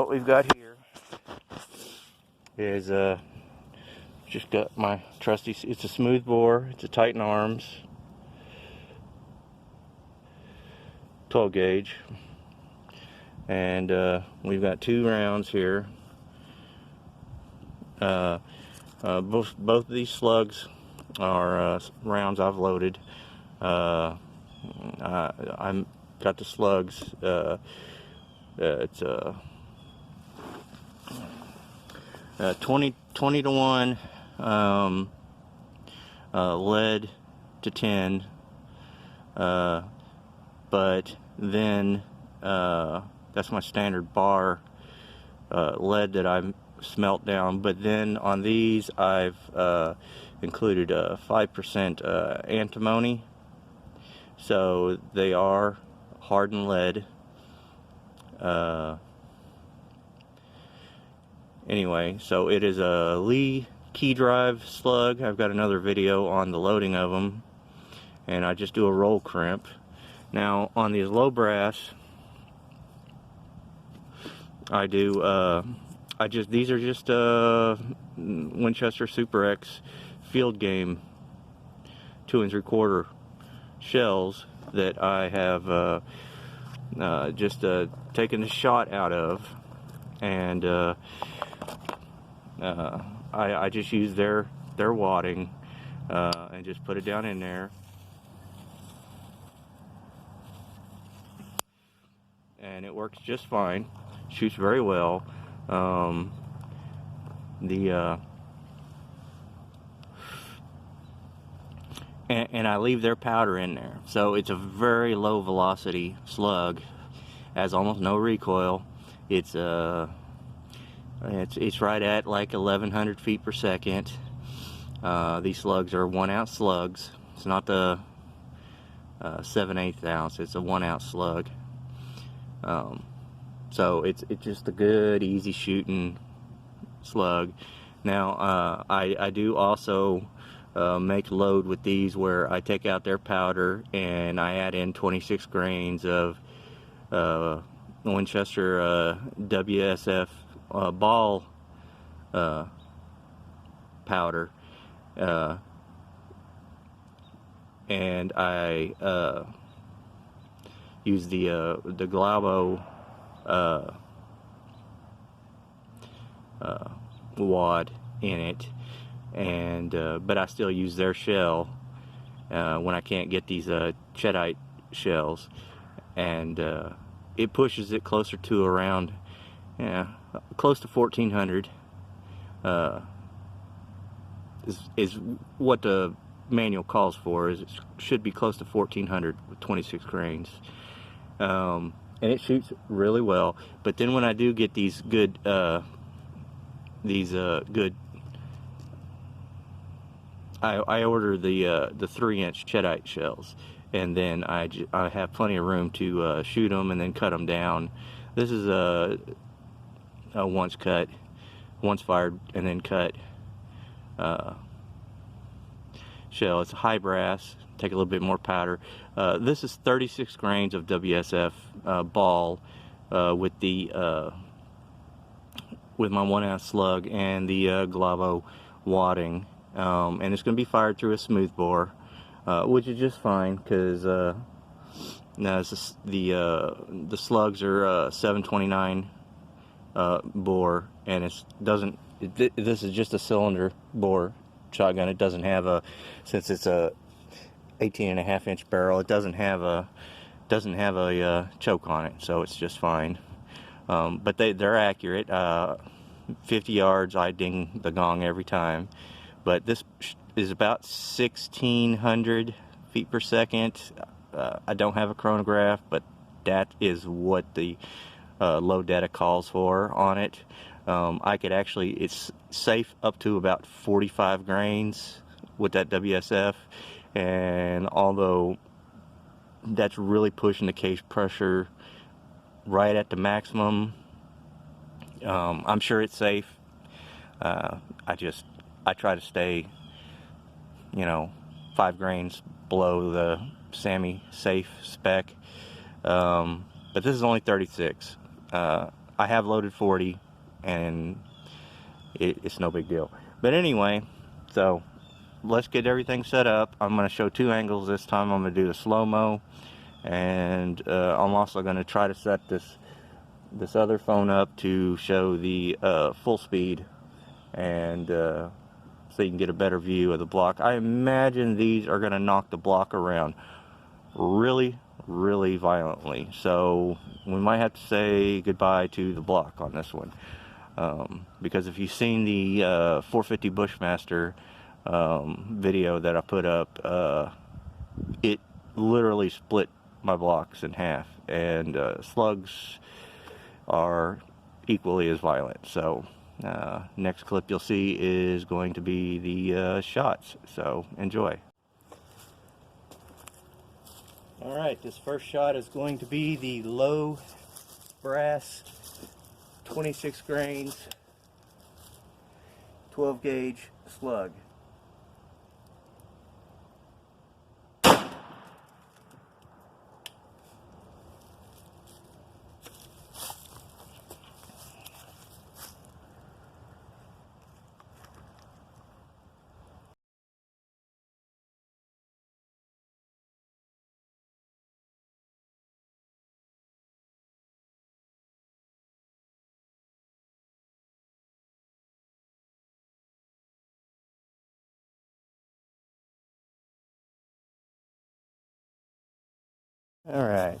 what we've got here is just got my trusty, it's a smooth bore, it's a Titan Arms 12 gauge, and we've got 2 rounds here. Both of these slugs are rounds I've loaded. I've got the slugs. It's 20 to 1 lead to tin, but then that's my standard bar lead that I've smelt down. But then on these I've included 5% antimony, so they are hardened lead. Anyway, so it is a Lee key drive slug. I've got another video on the loading of them, and I just do a roll crimp. Now on these low brass, I do these are just Winchester Super X field game 2 3/4 shells that I have just taken the shot out of, and I just use their wadding and just put it down in there, and it works just fine. Shoots very well. And I leave their powder in there, so it's a very low velocity slug, has almost no recoil. It's right at like 1100 feet per second. These slugs are 1 ounce slugs. It's not the 7/8 ounce. It's a 1 ounce slug. So it's just a good, easy shooting slug. Now I do also make load with these where I take out their powder and I add in 26 grains of Winchester WSF ball powder, and I use the Glabo wad in it, and but I still use their shell when I can't get these Cheddite shells, and it pushes it closer to around, close to 1400 is what the manual calls for. Is it should be close to 1400 with 26 grains, and it shoots really well. But then when I do get these good I order the 3-inch Cheddite shells, and then I have plenty of room to shoot them and then cut them down. This is a once fired and then cut shell. It's a high brass, take a little bit more powder. This is 36 grains of WSF ball with my 1 ounce slug and the Glabo wadding, and it's going to be fired through a smooth bore, which is just fine because now the slugs are 729 bore, and this is just a cylinder bore shotgun. It doesn't have a, since it's a 18.5-inch barrel, it doesn't have a choke on it, so it's just fine. But they're accurate. 50 yards, I ding the gong every time. But this is about 1600 feet per second. I don't have a chronograph, but that is what the low data calls for on it. I could actually, it's safe up to about 45 grains with that WSF, and although that's really pushing the cage pressure right at the maximum, I'm sure it's safe. I try to stay, 5 grains below the SAMI safe spec, but this is only 36. I have loaded 40, and it's no big deal. But anyway, so let's get everything set up. I'm going to show 2 angles this time. I'm going to do the slow-mo, and I'm also going to try to set this other phone up to show the full speed, and so you can get a better view of the block. I imagine these are going to knock the block around really, really violently, so we might have to say goodbye to the block on this one, because if you've seen the 450 Bushmaster video that I put up, it literally split my blocks in half, and slugs are equally as violent. So next clip you'll see is going to be the shots, so enjoy. Alright, this first shot is going to be the low brass 26 grains 12 gauge slug. Alright,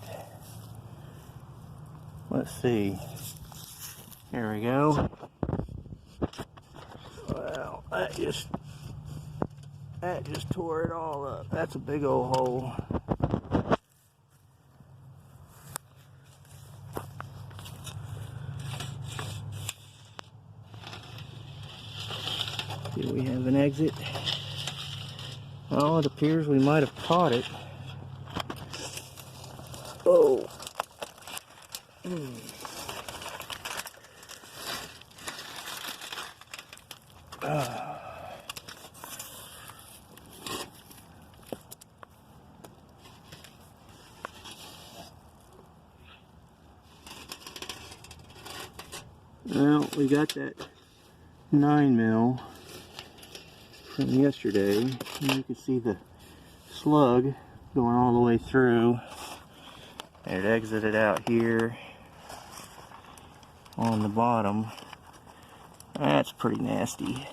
let's see. Here we go. Well, that just tore it all up. That's a big old hole. Do we have an exit? Oh, it appears we might have caught it. Oh. Well, we got that 9mm from yesterday, and you can see the slug going all the way through, and it exited out here on the bottom. That's pretty nasty.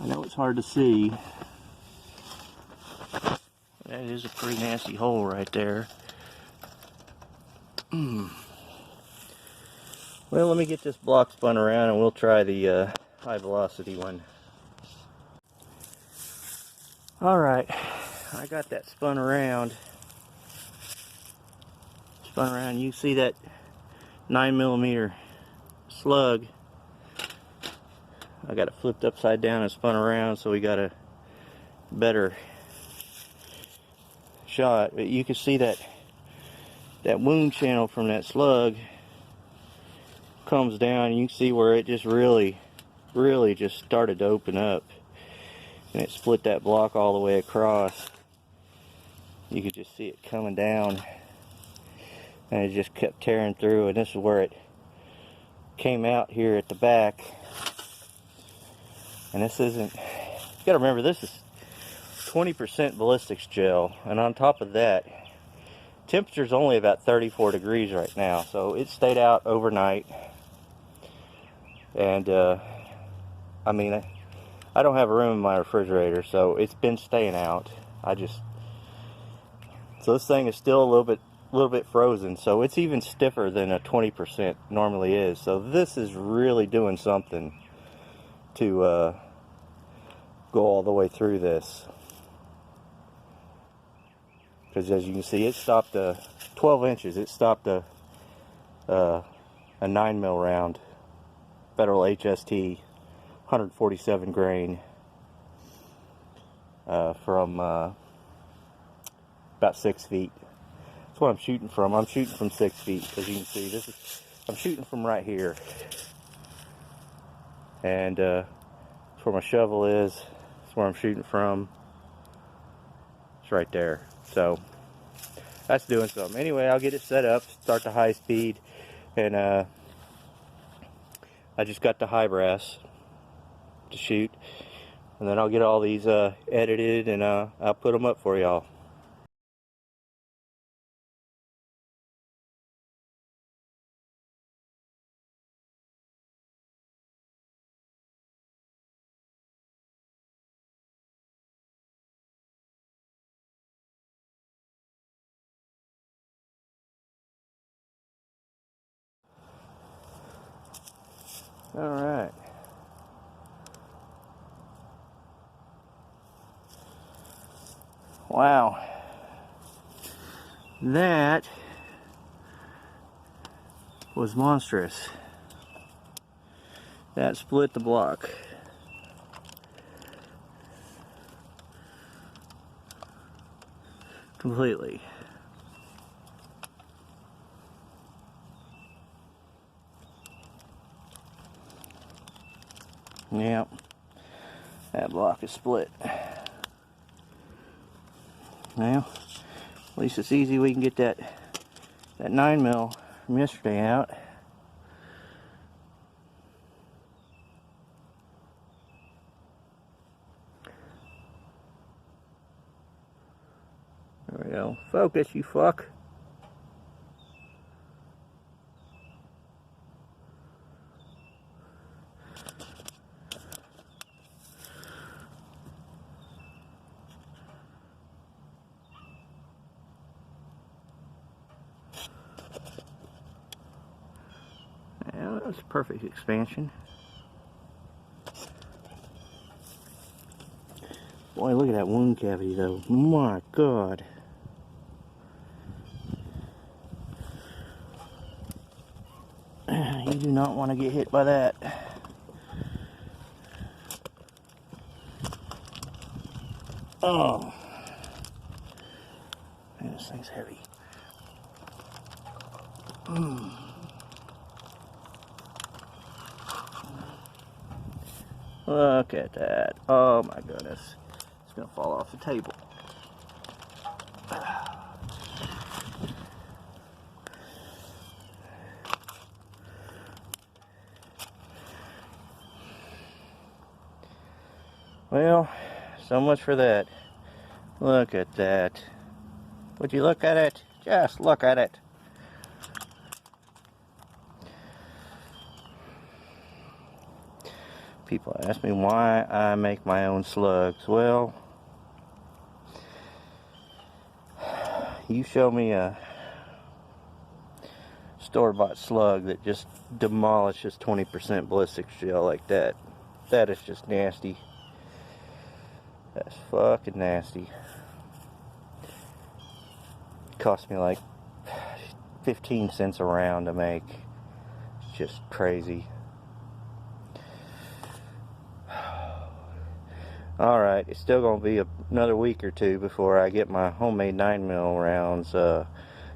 I know it's hard to see. That is a pretty nasty hole right there. Well, let me get this block spun around and we'll try the high velocity one. Alright, I got that spun around. You see that 9mm slug. I got it flipped upside down and spun around so we got a better shot. But you can see that wound channel from that slug comes down, and you can see where it just really just started to open up, and it split that block all the way across. You could just see it coming down, and it just kept tearing through, and this is where it came out here at the back. And this isn't, you gotta remember, this is 20% ballistics gel, and on top of that, temperature's only about 34 degrees right now, so it stayed out overnight. And I mean, I don't have a room in my refrigerator, so it's been staying out. So this thing is still a little bit frozen, so it's even stiffer than a 20% normally is. So this is really doing something to go all the way through this, because as you can see, it stopped 12 inches. It stopped a 9mm round Federal HST 147 grain from about 6 feet. That's what I'm shooting from. I'm shooting from 6 feet. As you can see, I'm shooting from right here, and that's where my shovel is. That's where I'm shooting from. It's right there. So that's doing something. Anyway, I'll get it set up, start the high speed, and I just got the high brass to shoot, and then I'll get all these edited, and I'll put them up for y'all. All right. Wow. That was monstrous. That split the block. Completely. Yep. That block is split. Well, at least it's easy. We can get that 9mm from yesterday out. There we go. Focus, you fuck. Yeah, that's perfect expansion. Boy, look at that wound cavity though. My God. You do not want to get hit by that. Oh. Man, this thing's heavy. Look at that. Oh my goodness. It's gonna fall off the table. Well, so much for that. Look at that. Would you look at it? Just look at it. People ask me why I make my own slugs. Well, you show me a store-bought slug that just demolishes 20% ballistics gel like that. That is just nasty. That's fucking nasty. Cost me like 15 cents a round to make. It's just crazy. Alright, it's still going to be another week or two before I get my homemade 9mm rounds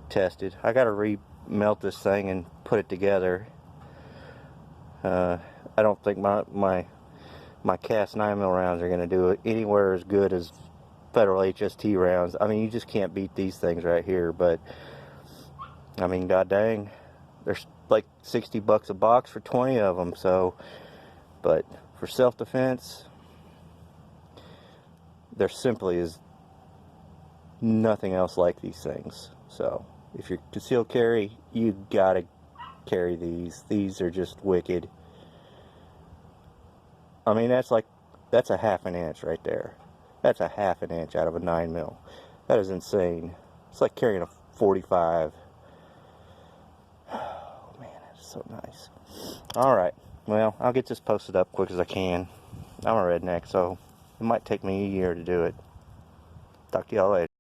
tested. I got to remelt this thing and put it together. I don't think my cast 9mm rounds are going to do it anywhere as good as Federal HST rounds. I mean, you just can't beat these things right here, but I mean, god dang, there's like 60 bucks a box for 20 of them, so, but for self-defense, there simply is nothing else like these things. So if you're concealed carry, you gotta carry these. These are just wicked. I mean, that's a half an inch right there. That's a half an inch out of a 9mm. That is insane. It's like carrying a 45. Oh man, that's so nice. Alright, well, I'll get this posted up quick as I can. I'm a redneck, so it might take me a year to do it. Talk to y'all later.